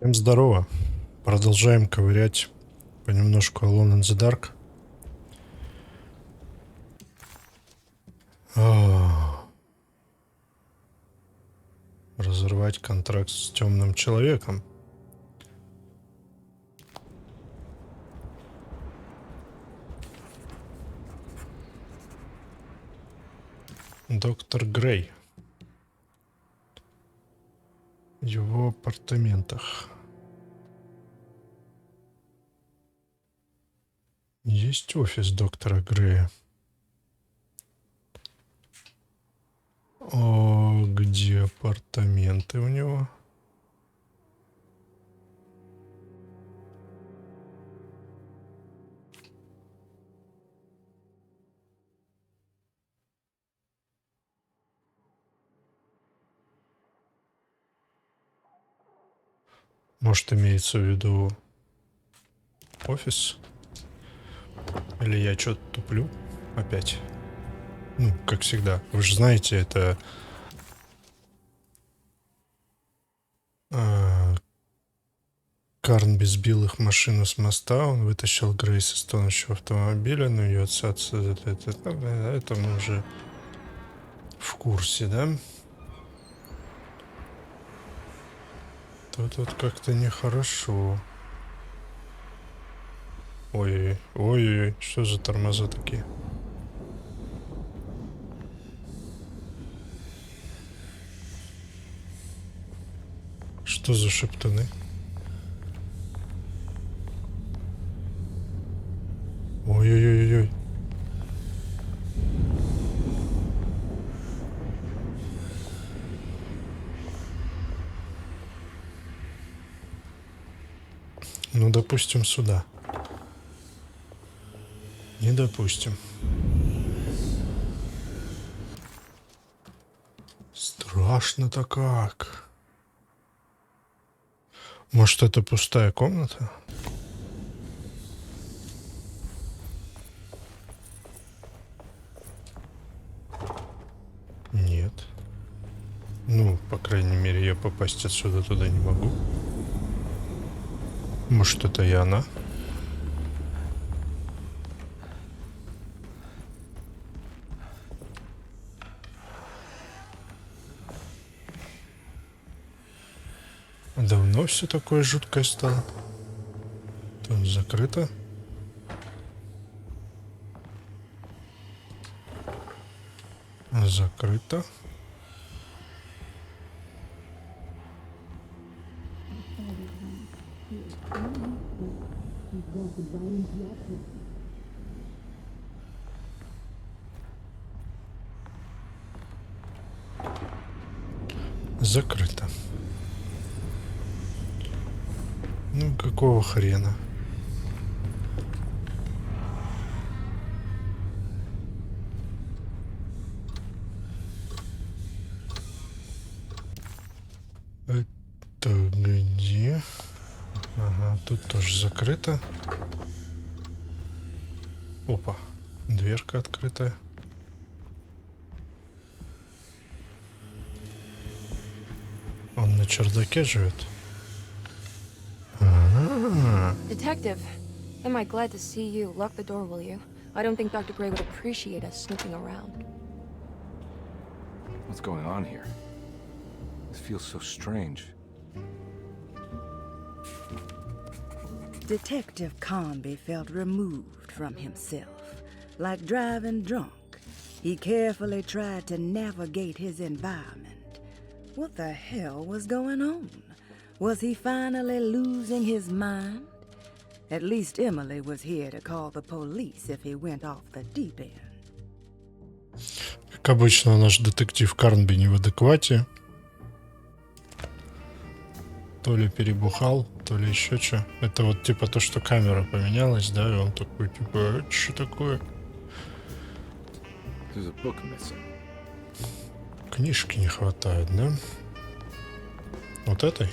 Всем здорово. Продолжаем ковырять понемножку Alone in the Dark. Разорвать контракт с темным человеком. Доктор Грей. В его апартаментах. Есть офис доктора Грея. Где апартаменты у него? Может, имеется в виду офис? Или я что-то туплю опять? Ну, как всегда. Вы же знаете, это... Карнби сбил их машину с моста, он вытащил Грейс из тонущего автомобиля, но ее отца... Это мы уже в курсе, да? Тут вот как-то нехорошо. Ой-ой-ой, ой-ой-ой, что за тормоза такие? Что за шептуны? Ой-ой-ой-ой. Ну, допустим, сюда. Не допустим. Страшно-то как. Может, это пустая комната? Нет. Ну, по крайней мере, я попасть отсюда туда не могу. Может, это и она? Давно все такое жуткое стало. Тут закрыто. Закрыто. Закрыто. Ну, какого хрена? Это где? Ага, тут тоже закрыто. Опа, дверка открытая. Он на чердаке живет? Detective, am I glad to see you? Lock the door, will you? I don't think Dr. Gray would appreciate us snooping around. What's going on here? This feels so strange. Detective Conby felt removed from himself. Like driving drunk, he carefully tried to navigate his environment. What the hell was going on? Was he finally losing his mind? At least Emily was here to call the police if he went off the deep end. Как обычно, наш детектив Карнби не в адеквате. То ли перебухал, то ли еще что. Это вот типа то, что камера поменялась, да, и он такой, типа, что такое? Книжки не хватает, да? Вот этой?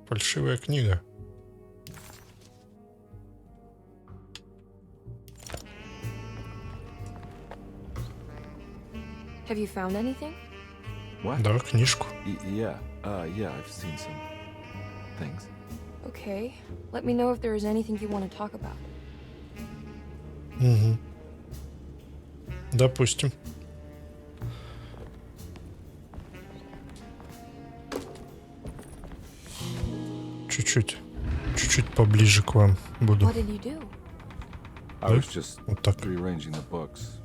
Фальшивая книга. Have you found anything? What? Да, книжку. Yeah, I've seen some things. Okay. Let me know if there is anything you want to talk about. Угу. Допустим. Чуть-чуть поближе к вам буду. What did you do? I was just Вот так. rearranging the books.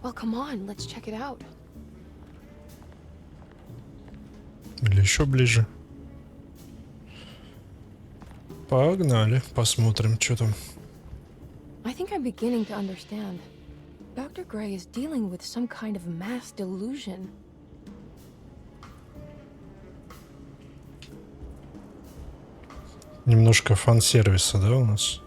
Well, come on, let's check it out. Или еще ближе. Погнали, посмотрим, что там. I think I'm beginning to understand. Dr. Gray is dealing with some kind of mass delusion. Немножко фан-сервиса, да, у нас?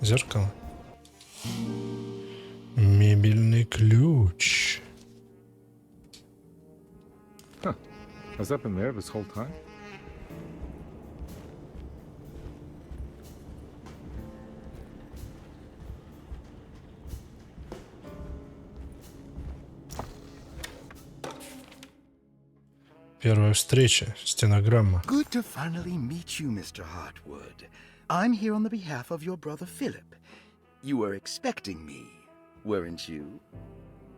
Зеркало. Мебельный ключ. Has that been there this whole time? Первая встреча. Стенограмма. Good to finally meet you, Mr. Hartwood. I'm here on the behalf of your brother Philip. You were expecting me, weren't you?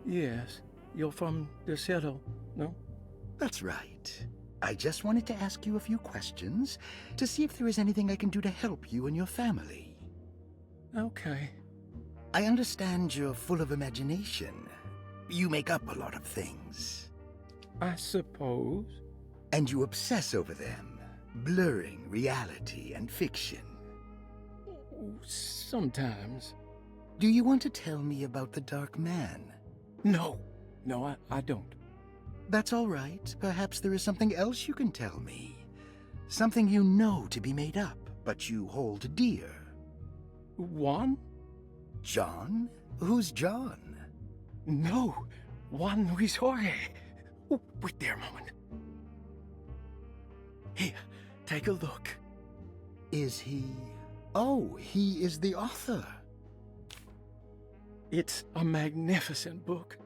Yes. You're from the Seattle, no? That's right. I just wanted to ask you a few questions to see if there is anything I can do to help you and your family. Okay. I understand you're full of imagination. You make up a lot of things. I suppose. And you obsess over them, blurring reality and fiction. Sometimes. Do you want to tell me about the Dark Man? No. No, I don't. That's all right. Perhaps there is something else you can tell me. Something you know to be made up, but you hold dear. Juan? John? Who's John? No. Juan Luis Jorge. Oh, wait there a moment. Here, take a look. Is he... Oh, he is the author. It's a magnificent book.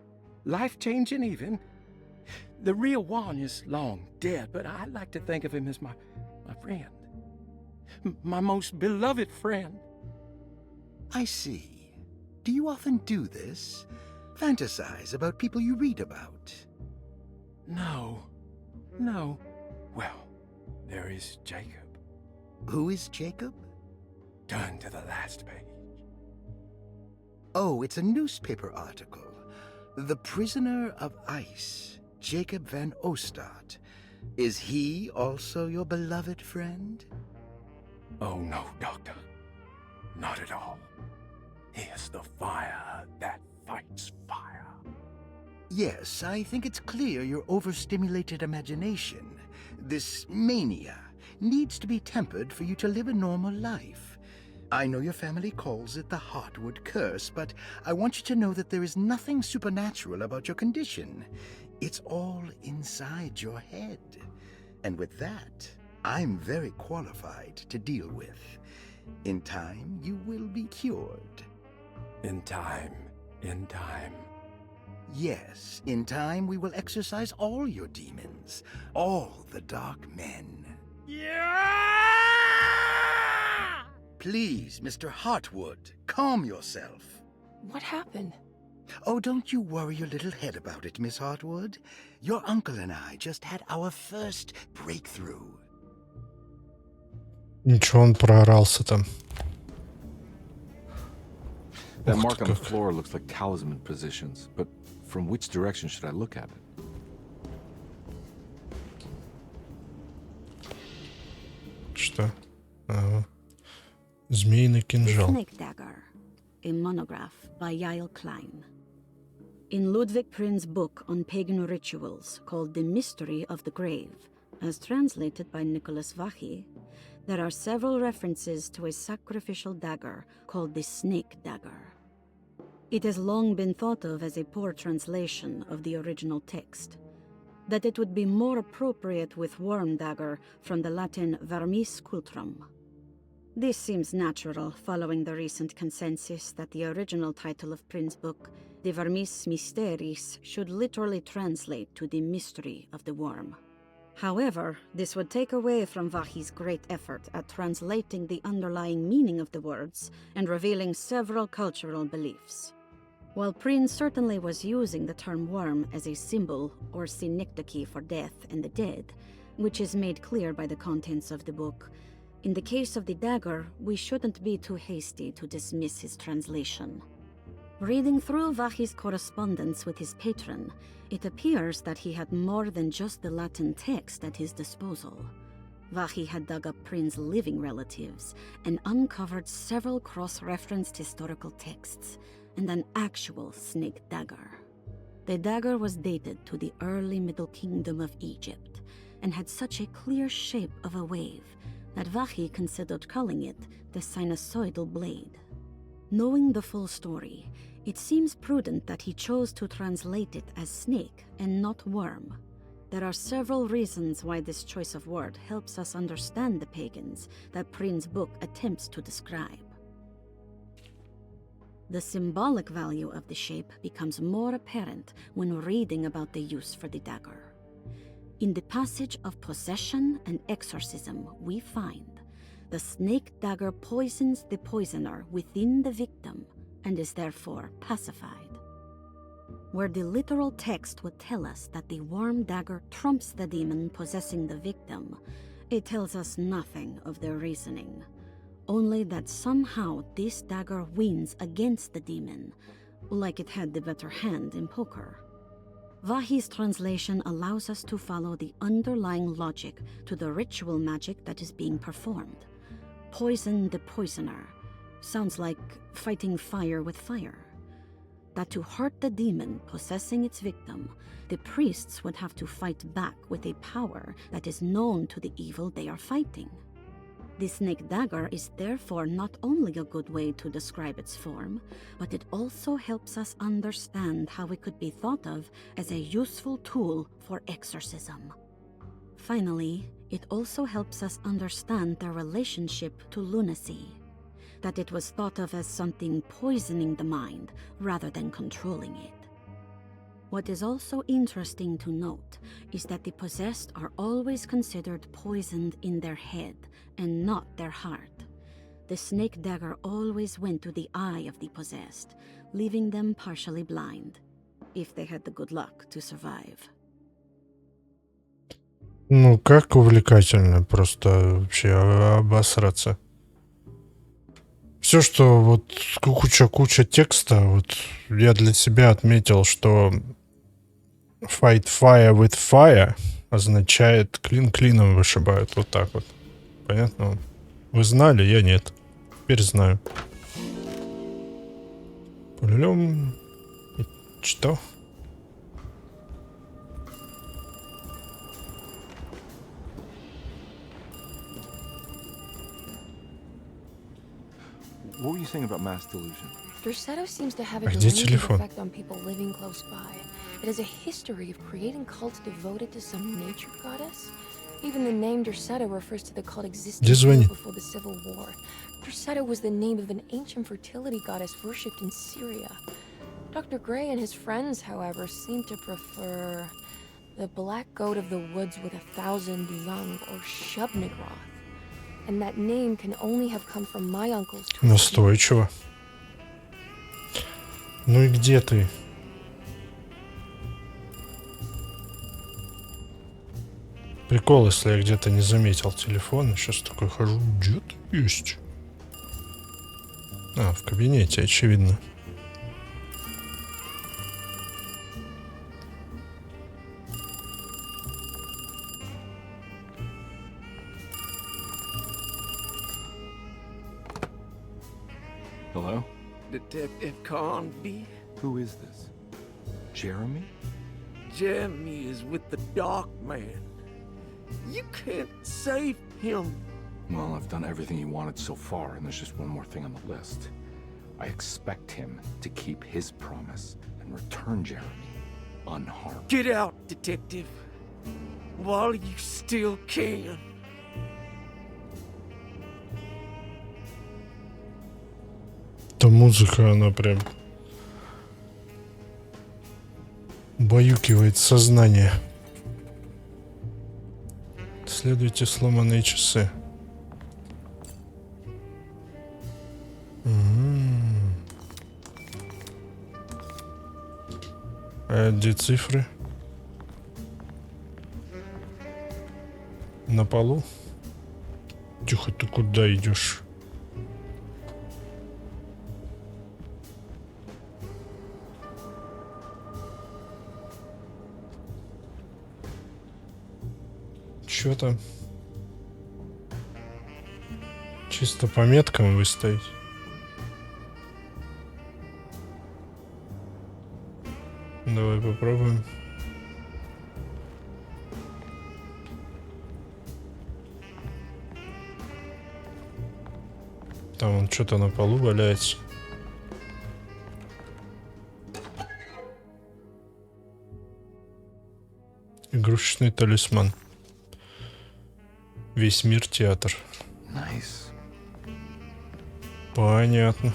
Life-changing even. The real Juan is long dead, but I like to think of him as my friend. My most beloved friend. I see. Do you often do this? Fantasize about people you read about? No. Well, there is Jacob. Who is Jacob? Turn to the last page. Oh, it's a newspaper article. The Prisoner of Ice, Jacob van Ostad. Is he also your beloved friend? Oh, no, Doctor. Not at all. He is the fire that fights fire. Yes, I think it's clear your overstimulated imagination, this mania, needs to be tempered for you to live a normal life. I know your family calls it the Hartwood curse, but I want you to know that there is nothing supernatural about your condition. It's all inside your head. And with that, I'm very qualified to deal with. In time, you will be cured. In time. Yes, in time we will exorcise all your demons, all the dark men. Yeah! Please, Mr. Hartwood, calm yourself. What happened? Oh, don't you worry your little head about it, Miss Hartwood. Your uncle and I just had our first breakthrough. Ничего, он проорался там. That Ух mark ты on the как. floor looks like talisman positions, but from which direction should I look at it? Что? Ага. Змеиный The кинжал. Snake Dagger, a monograph by Yael Klein. In Ludwig Prin's book on pagan rituals called The Mystery of the Grave, as translated by Nicholas Vachy, there are several references to a sacrificial dagger called the Snake Dagger. It has long been thought of as a poor translation of the original text, that it would be more appropriate with worm dagger from the Latin vermis cultrum. This seems natural following the recent consensus that the original title of Prin's book, De Vermis Mysteris, should literally translate to The Mystery of the Worm. However, this would take away from Vahi's great effort at translating the underlying meaning of the words and revealing several cultural beliefs. While Prin certainly was using the term worm as a symbol or synecdoche for death and the dead, which is made clear by the contents of the book, in the case of the dagger, we shouldn't be too hasty to dismiss his translation. Reading through Vahi's correspondence with his patron, it appears that he had more than just the Latin text at his disposal. Vahi had dug up Prin's living relatives and uncovered several cross-referenced historical texts and an actual snake dagger. The dagger was dated to the early Middle Kingdom of Egypt and had such a clear shape of a wave that Vahi considered calling it the sinusoidal blade. Knowing the full story, it seems prudent that he chose to translate it as snake and not worm. There are several reasons why this choice of word helps us understand the pagans that Prin's book attempts to describe. The symbolic value of the shape becomes more apparent when reading about the use for the dagger. In the passage of possession and exorcism, we find the snake dagger poisons the poisoner within the victim and is therefore pacified. Where the literal text would tell us that the worm dagger trumps the demon possessing the victim, it tells us nothing of their reasoning, only that somehow this dagger wins against the demon, like it had the better hand in poker. Vahi's translation allows us to follow the underlying logic to the ritual magic that is being performed. Poison the poisoner sounds like fighting fire with fire. That to hurt the demon possessing its victim, the priests would have to fight back with a power that is known to the evil they are fighting. The snake dagger is therefore not only a good way to describe its form, but it also helps us understand how it could be thought of as a useful tool for exorcism. Finally, it also helps us understand their relationship to lunacy, that it was thought of as something poisoning the mind rather than controlling it. What is also interesting to note is that the possessed are always considered poisoned in their head and not their heart. The snake dagger always went to the eye of the possessed, leaving them partially blind, if they had the good luck to survive. Ну, как увлекательно, просто вообще обосраться. Все, что вот куча текста, вот я для себя отметил, что fight fire with fire означает клин клином вышибают, вот так вот. Понятно? Вы знали, я нет. Теперь знаю. Пулем. Что? What were you saying about mass delusion? Derceto seems to have a Где delusive телефон? effect on people living close by. It has a history of creating cults devoted to some nature goddess. Even the name Derceto refers to the cult existing Где звонит? before the Civil War. Derceto was the name of an ancient fertility goddess worshipped in Syria. Dr. Gray and his friends, however, seem to prefer the black goat of the woods with 1,000 young, or Shub-Nigroth. And that name can only have come from my uncle's twisted. Настойчиво. Ну и где ты? Прикол, если я где-то не заметил телефон. Сейчас такой хожу. Где ты есть? А, в кабинете, очевидно. Hello? Detective Conby? Who is this? Jeremy? Jeremy is with the Dark Man. You can't save him. Well, I've done everything he wanted so far, and there's just one more thing on the list. I expect him to keep his promise and return Jeremy unharmed. Get out, Detective. While you still can. Эта музыка, она прям убаюкивает сознание. Следуйте сломанные часы. А где цифры? На полу? Тихо, ты куда идешь? Чё там? Чисто по меткам выставить. Давай попробуем. Там он что-то на полу валяется. Игрушечный талисман. Весь мир театр. Nice. Понятно.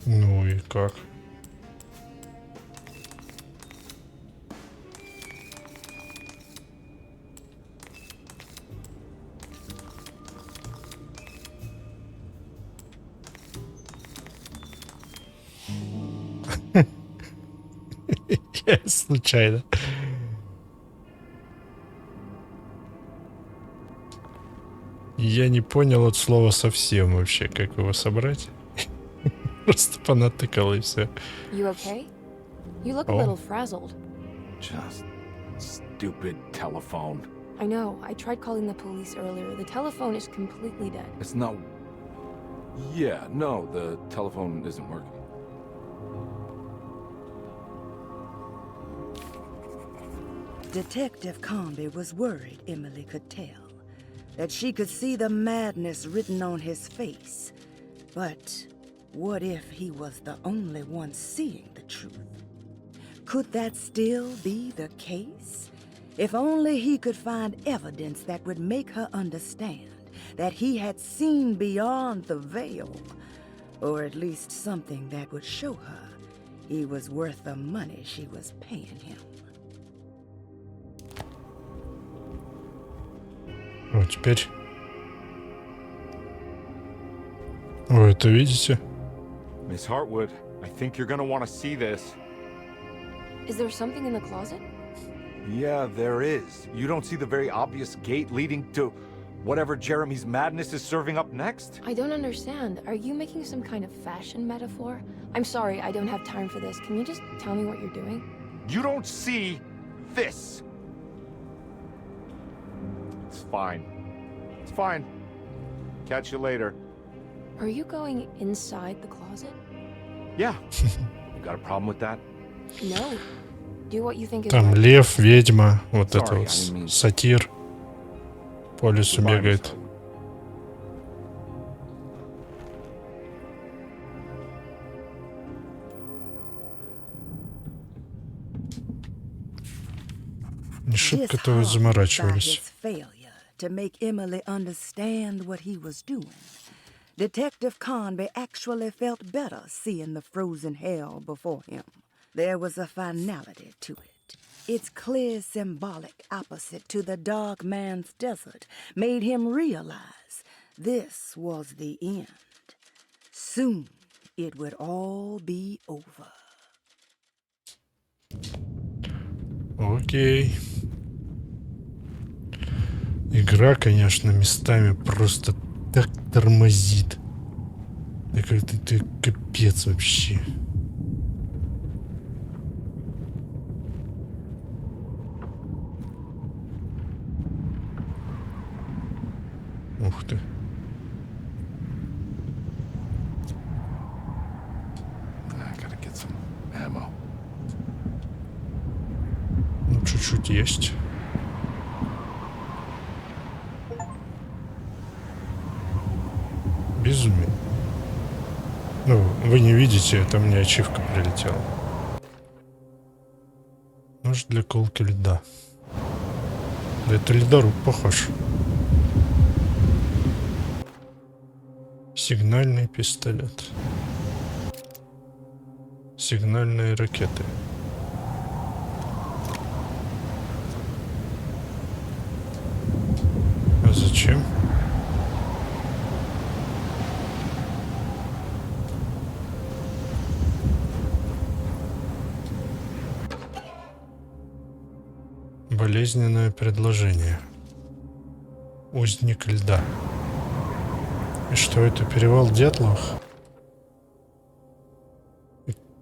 Ну и как? Я случайно. Я не понял от слова совсем вообще, как его собрать. Просто понатыкал и все. You okay? You look a Oh. little frazzled. Just stupid telephone. I know. I tried calling the police earlier. The telephone is completely dead. It's not... Yeah, no, the telephone isn't working. Detective Comby was worried, Emily could tell, that she could see the madness written on his face. But what if he was the only one seeing the truth? Could that still be the case? If only he could find evidence that would make her understand that he had seen beyond the veil, or at least something that would show her he was worth the money she was paying him. Вот теперь. Вы это видите? Miss Hartwood, I think you're gonna want to see this. Is there something in the closet? Yeah, there is. You don't see the very obvious gate leading to whatever Jeremy's madness is serving up next? I don't understand. Are you making some kind of fashion metaphor? I'm sorry, I don't have time for this. Can you just tell me what you're doing? You don't see this. It's fine. It's fine. Catch you later. Are you going inside the closet? Yeah. You got a problem with that? No. Do what you think is Там right. лев, ведьма, вот Sorry, это вот I didn't mean- сатир по лесу Goodbye, бегает. Miss Hartwood. Не шибко-то вы Disheartened by his заморачивались. failure to make Emily understand what he was doing, Detective Conby actually felt better seeing the frozen hell before him. There was a finality to it. Its clear symbolic opposite to the dark man's desert made him realize this was the end. Soon it would all be over. Окей. Игра, конечно, местами просто так тормозит. Да как ты капец вообще. Ух ты. I gotta get some ammo. Ну, чуть-чуть есть. Безумие. Ну, вы не видите, это мне ачивка прилетела. Нож для колки льда. Да это ледоруб похож. Сигнальный пистолет. Сигнальные ракеты. А зачем? Болезненное предложение. Узник льда. И что это, перевал Дятлов?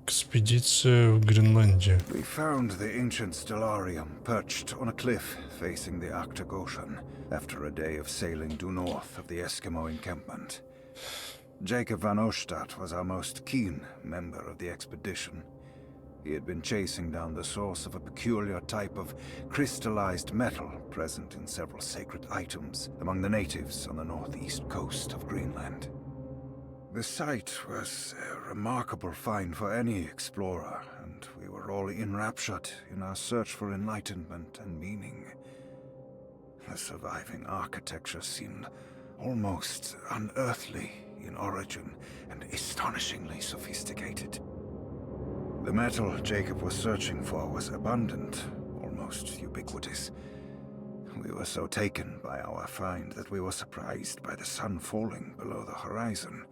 Экспедиция в Гренландию. We found the ancient stellarium perched on a cliff facing the Arctic Ocean after a day of sailing due north of the Eskimo encampment. Jacob van Oostad was our most keen member of the expedition. He had been chasing down the source of a peculiar type of crystallized metal present in several sacred items among the natives on the northeast coast of Greenland. The site was a remarkable find for any explorer, and we were all enraptured in our search for enlightenment and meaning. The surviving architecture seemed almost unearthly in origin and astonishingly sophisticated. The metal Jacob was searching for was abundant, almost ubiquitous. We were so taken by our find that we were surprised by the sun falling below the horizon.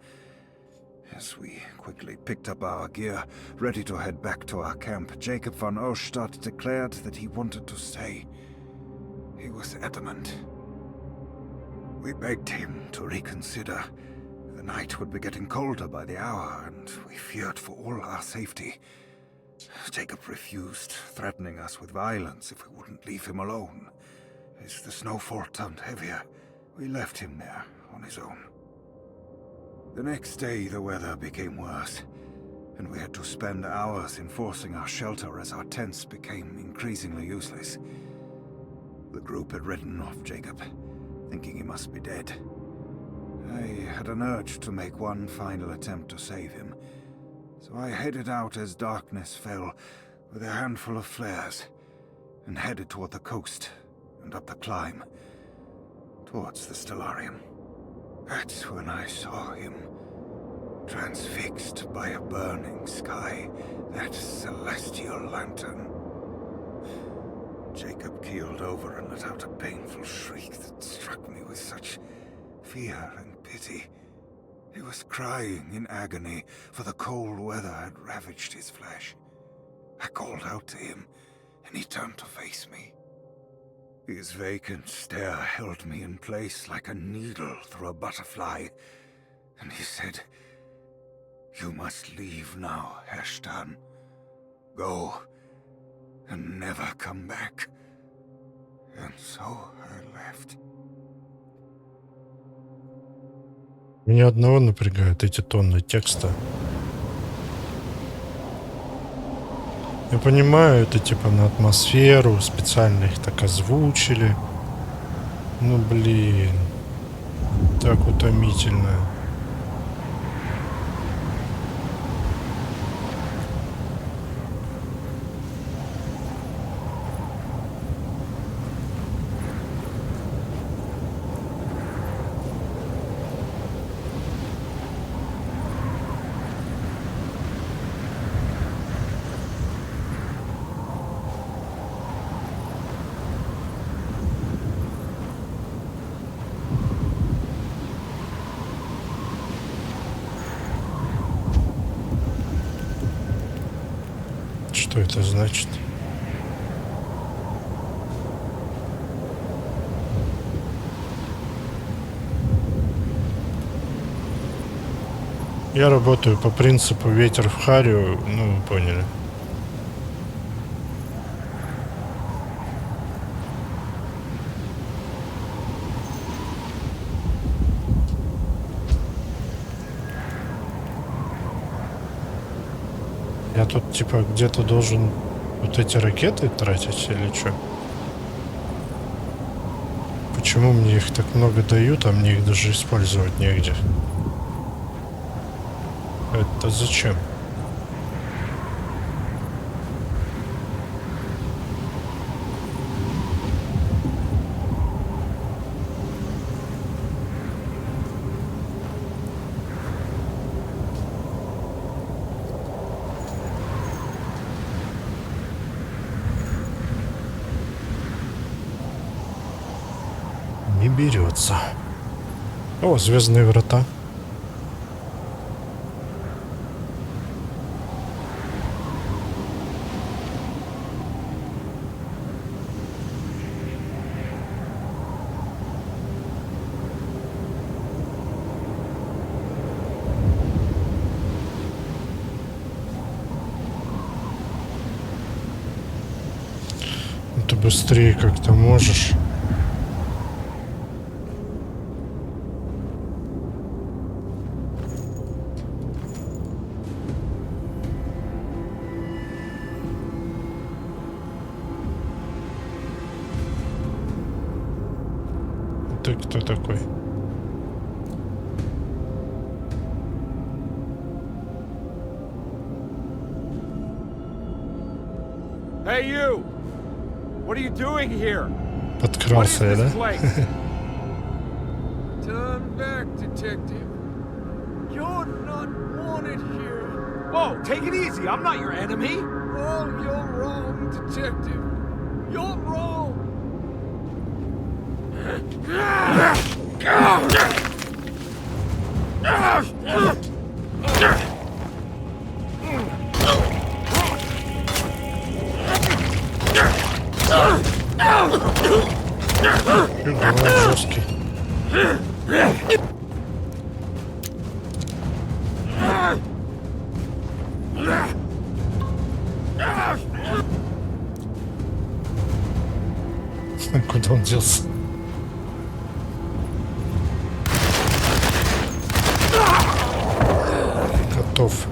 As we quickly picked up our gear, ready to head back to our camp, Jacob van Oostad declared that he wanted to stay. He was adamant. We begged him to reconsider. The night would be getting colder by the hour, and we feared for all our safety. Jacob refused, threatening us with violence if we wouldn't leave him alone. As the snowfall turned heavier, we left him there on his own. The next day, the weather became worse, and we had to spend hours enforcing our shelter as our tents became increasingly useless. The group had ridden off Jacob, thinking he must be dead. I had an urge to make one final attempt to save him, so I headed out as darkness fell with a handful of flares, and headed toward the coast and up the climb, towards the stellarium. That's when I saw him, transfixed by a burning sky, that celestial lantern. Jacob keeled over and let out a painful shriek that struck me with such fear and pity. He was crying in agony, for the cold weather had ravaged his flesh. I called out to him, and he turned to face me. His vacant stare held me in place like a needle through a butterfly, and he said, "You must leave now, Herstan. Go, and never come back." And so I left. Меня одного напрягают эти тонны текста. Я понимаю, это типа на атмосферу, специально их так озвучили. Ну блин, так утомительно. Что это значит? Я работаю по принципу ветер в харю, ну, вы поняли. Я тут типа где-то должен вот эти ракеты тратить или что? Почему мне их так много дают, а мне их даже использовать негде? Это зачем? Не берется. О, звездные врата. Ты быстрее как-то можешь. Ты кто такой? Hey, you! What are you doing here? Подкрался я, да? Turn back, detective. You're not wanted here. Whoa, take it easy. I'm not your enemy. Oh, you're wrong, detective. You're wrong. Давай жесткий. Куда он делся? Готов.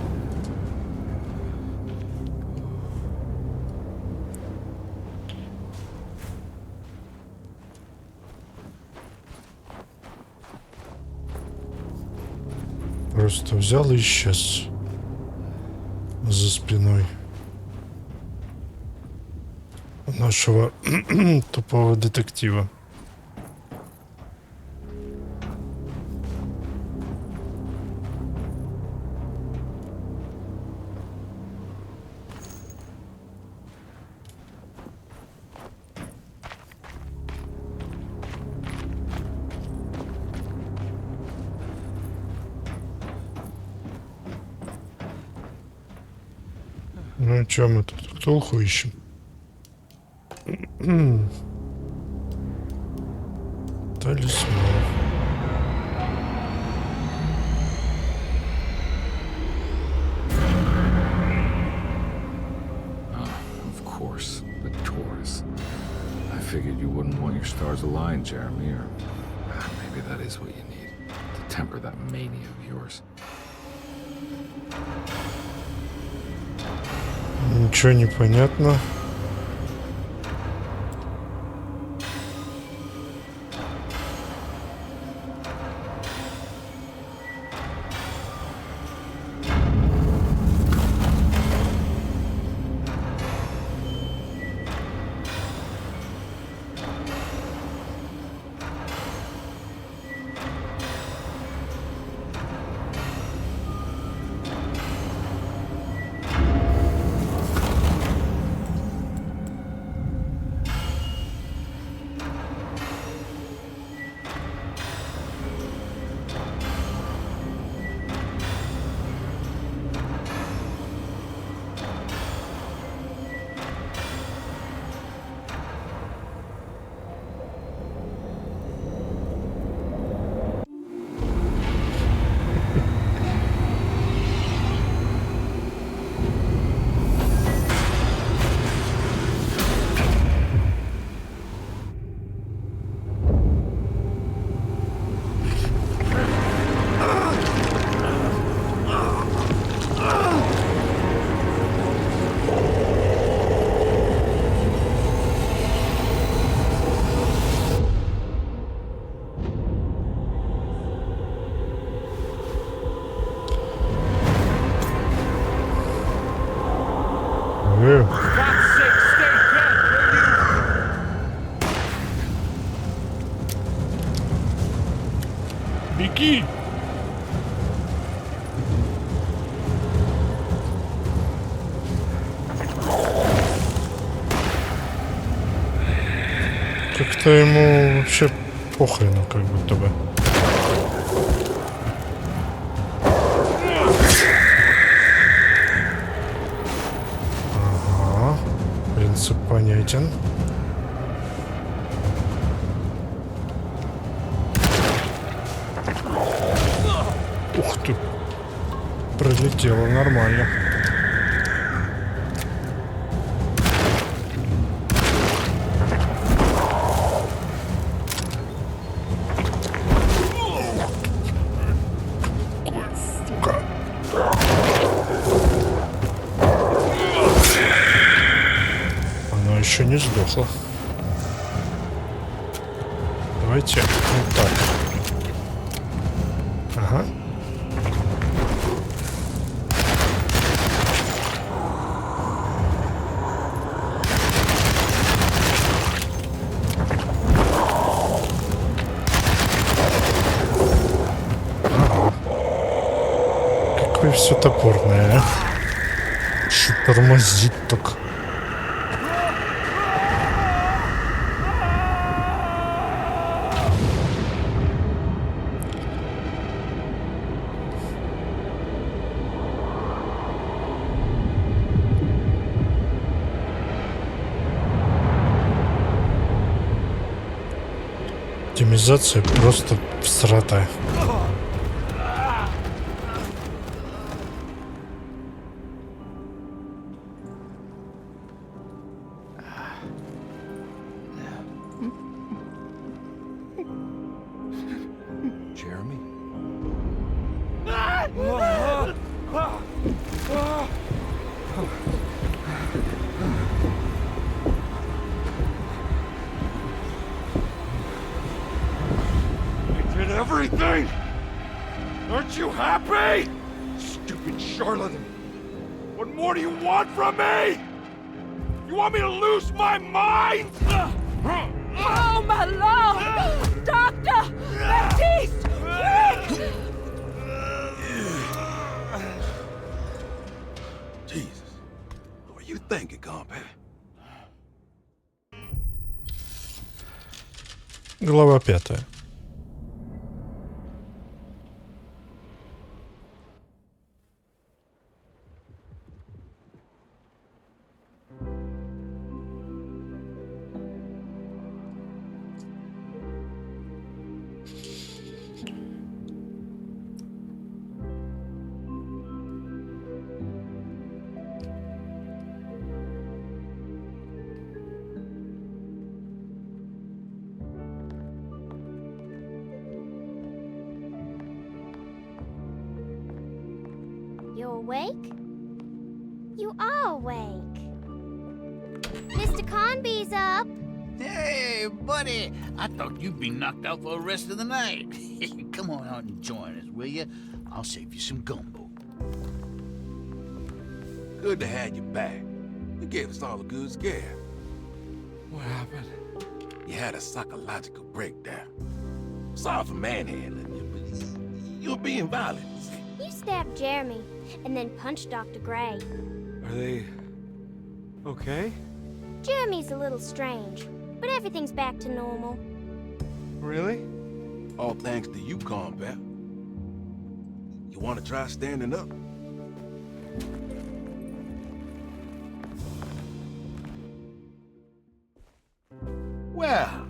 Просто взял и исчез за спиной нашего тупого детектива. Ну и чё мы тут? Ктулху ищем? Талисман. Of course, the Taurus. I figured you wouldn't want your stars aligned, Jeremy, or maybe that is what you need to temper that mania of yours. Ничего не понятно. Иди! Как-то ему вообще похрену, как будто бы. Ага. Принцип понятен. Ух ты. Пролетело нормально. Оно еще не сдохло. Давайте вот так. Ага. Какое все топорное, а? Что тормозит так? Оптимизация просто всратая. Jeremy? I did everything! Aren't you happy? Stupid charlatan! What more do you want from me? You want me to lose my mind? Oh, my lord! Doctor! Baptiste! Quick! Jesus. What were you thinking, compare? Глава 5. You awake? You are awake. Mr. Conby's up. Hey, buddy! I thought you'd be knocked out for the rest of the night. Come on out and join us, will you? I'll save you some gumbo. Good to have you back. You gave us all a good scare. What happened? You had a psychological breakdown. Sorry for manhandling you, but you were being violent. You stabbed Jeremy and then punched Dr. Gray. Are they okay? Jeremy's a little strange, but everything's back to normal. Really? All thanks to you, combat. You want to try standing up? Well,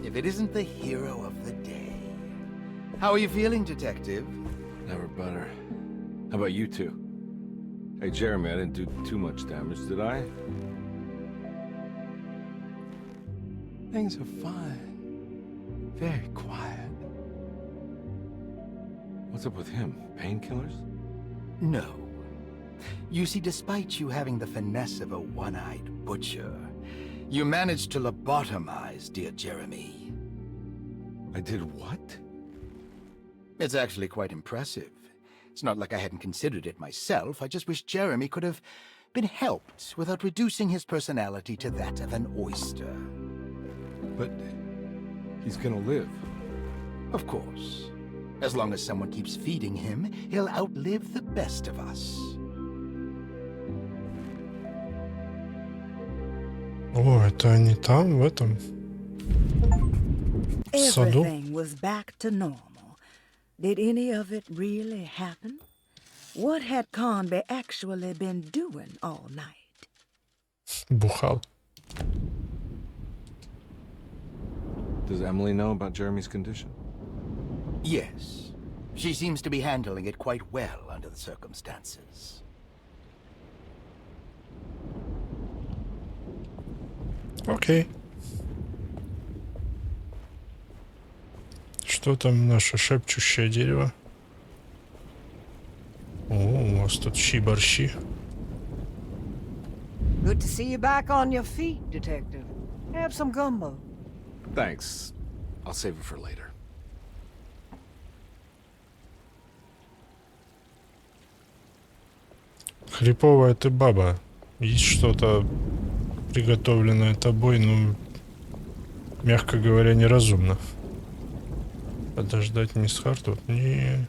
if it isn't the hero of the day. How are you feeling, Detective? Never better. How about you two? Hey, Jeremy, I didn't do too much damage, did I? Things are fine. Very quiet. What's up with him? Painkillers? No. You see, despite you having the finesse of a one-eyed butcher, you managed to lobotomize dear Jeremy. I did what? It's actually quite impressive. It's not like I hadn't considered it myself. I just wish Jeremy could have been helped without reducing his personality to that of an oyster. But he's gonna live. Of course. As long as someone keeps feeding him, he'll outlive the best of us. О, это они там, в этом саду? Everything was back to normal. Did any of it really happen? What had Conby actually been doing all night? Бухал. Does Emily know about Jeremy's condition? Yes. She seems to be handling it quite well under the circumstances. Окей. Что там наше шепчущее дерево? О, у вас тут щи-борщи. Good to see you back on your feet, Detective. Have some gumbo. Thanks. I'll save it for later. Хриповая ты баба. Есть что-то, приготовленное тобой, ну, мягко говоря, неразумно. Подождать мисс Хартвуд? Не.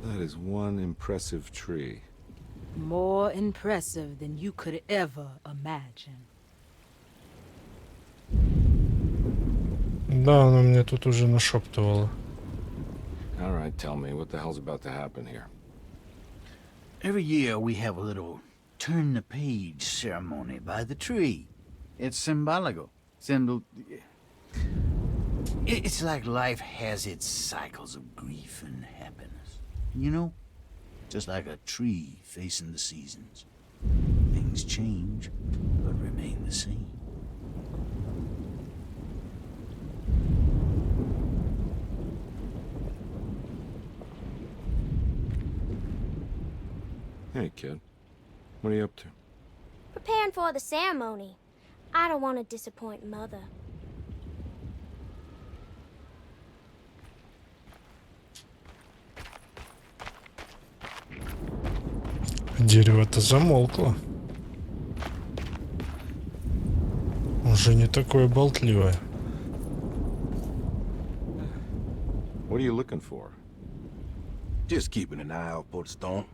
That is one impressive tree. More impressive than you could ever imagine. Да, она мне тут уже нашептывала. All right, tell me, what the hell's about to happen here? Every year we have a little turn the page ceremony by the tree. It's symbolical. It's like life has its cycles of grief and happiness. You know? Just like a tree facing the seasons. Things change, but remain the same. Hey, kid. What are you up to? Preparing for the ceremony. I don't want to disappoint Mother. Дерево-то замолкло. Уже не такое болтливое. What are you looking for? Just keeping an eye out for the storm.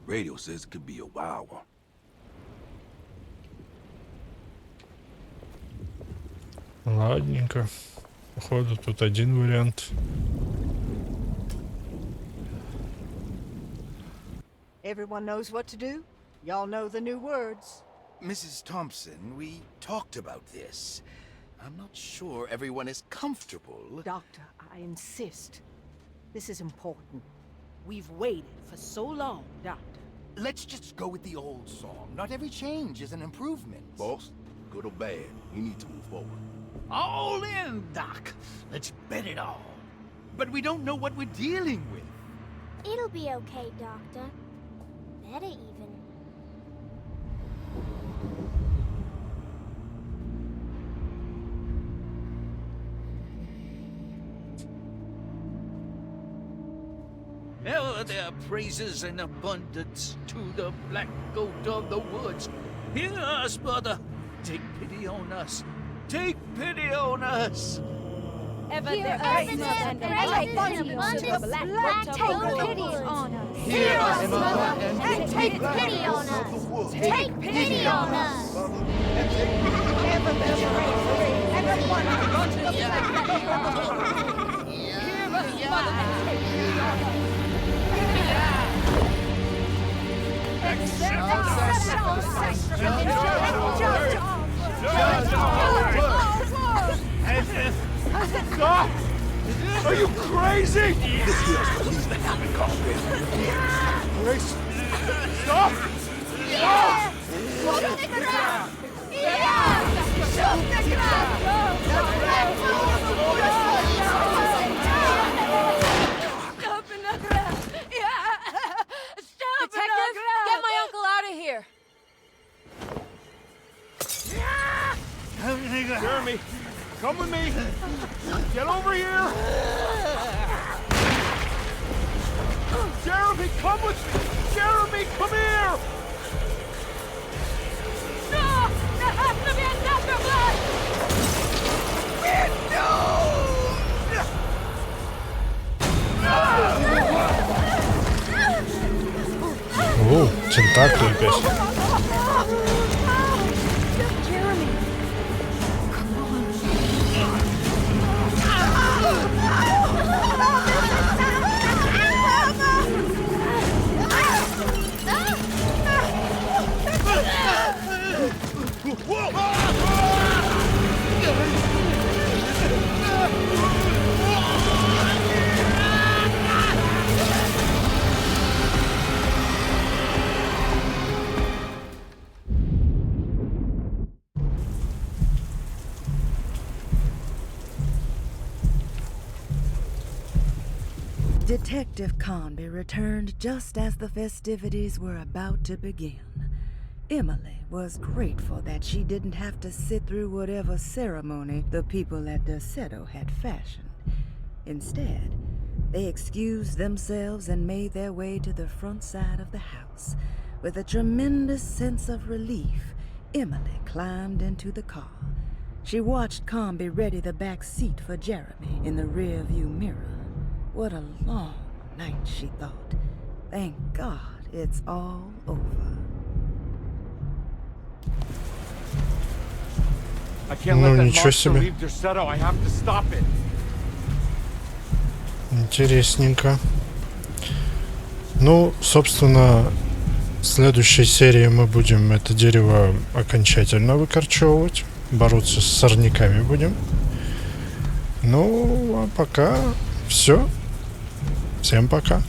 Radio says it could be a wild one. Ладненько. Походу, тут один вариант. Everyone knows what to do? Y'all know the new words. Mrs. Thompson, we talked about this. I'm not sure everyone is comfortable. Doctor, I insist. This is important. We've waited for so long, Doctor. Let's just go with the old song. Not every change is an improvement. Boss, good or bad, you need to move forward. All in, Doc. Let's bet it all. But we don't know what we're dealing with. It'll be okay, Doctor. Better even. Ever there praises and abundance to the black goat of the woods. Hear us, Mother. Take pity on us. Take pity on us. Ever Hear there us, praises Mother, and praises abundance and to abundance the black black goat goat of of the the woods. woods. Hear us, Mother, and take pity on us. Take pity on us. Ever there praises and abundance to the black goat of the woods. Hear us, Mother, and take pity on us. Stop! Are you crazy? This here's what needs to happen, Conby. Grace! Stop! Stop! Detective, get my uncle out of here. Jeremy, come with me! Get over here! Jeremy, come with me! Jeremy, come here! No! There has to be another blood! так лепись. Detective Conby returned just as the festivities were about to begin. Emily was grateful that she didn't have to sit through whatever ceremony the people at Derceto had fashioned. Instead, they excused themselves and made their way to the front side of the house. With a tremendous sense of relief, Emily climbed into the car. She watched Conby ready the back seat for Jeremy in the rearview mirror. What a long night, she thought. Thank God it's all over. I can't let that monster leave Derceto. I have to stop it. Интересненько. Ну, собственно, в следующей серии мы будем это дерево окончательно выкорчевывать. Бороться с сорняками будем. Ну, а пока все. Всем пока.